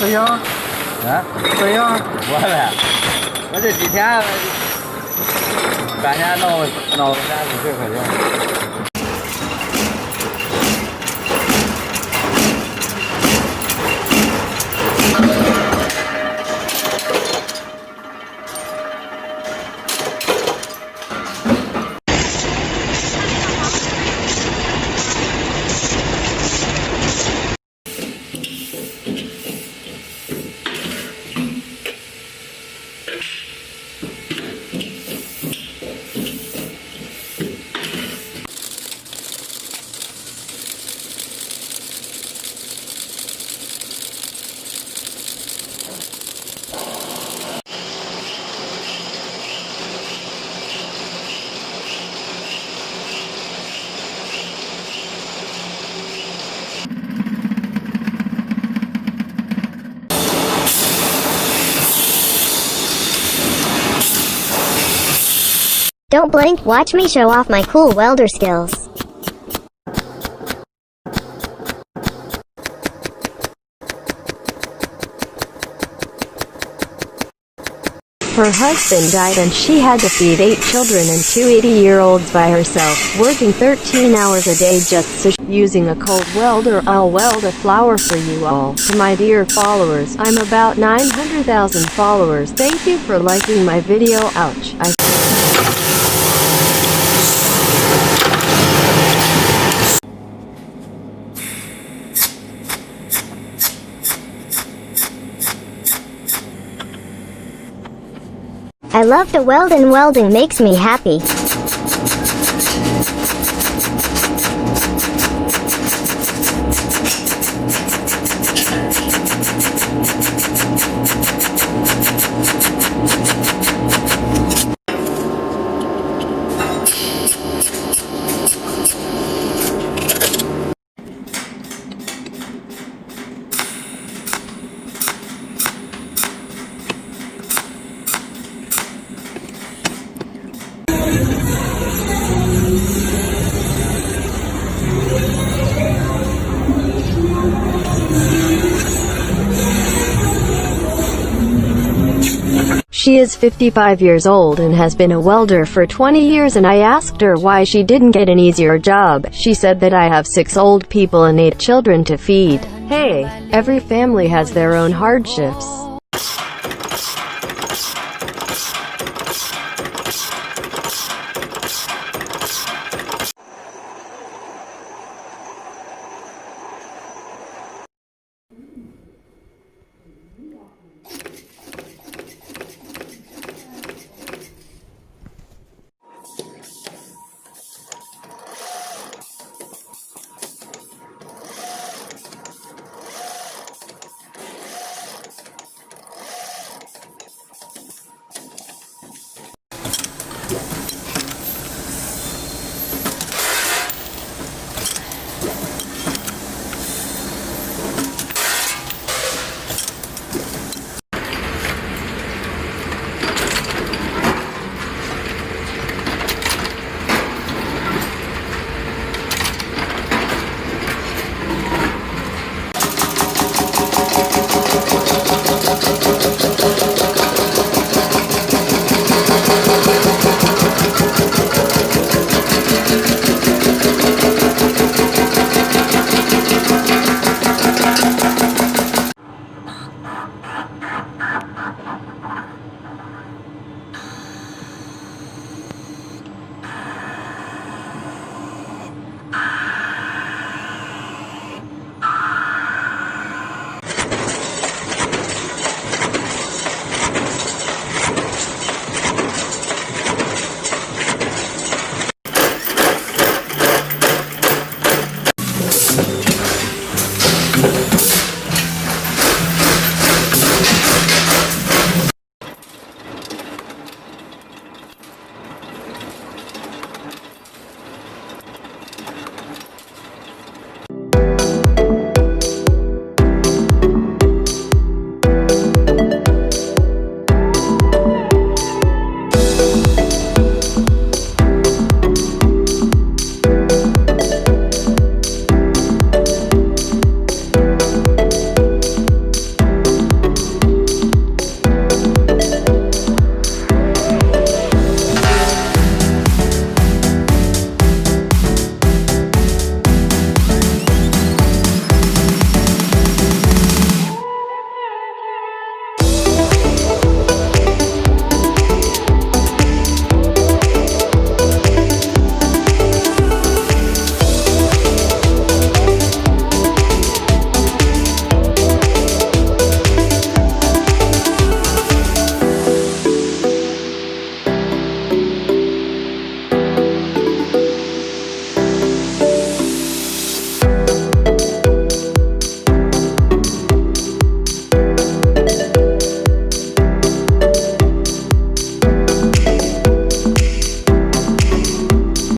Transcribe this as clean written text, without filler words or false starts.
对呀，啊，对呀，我呗，我这几天半年弄30-40块钱。Don't blink, watch me show off my cool welder skills. Her husband died and she had to feed 8 children and 2 80-year-olds by herself, working 13 hours a day just so using a cold welder. I'll weld a flower for you all. To my dear followers, I'm about 900,000 followers. Thank you for liking my video. Ouch. I love to weld and welding makes me happy. She is 55 years old and has been a welder for 20 years, and I asked her why she didn't get an easier job. She said that I have 6 old people and 8 children to feed. Hey, every family has their own hardships.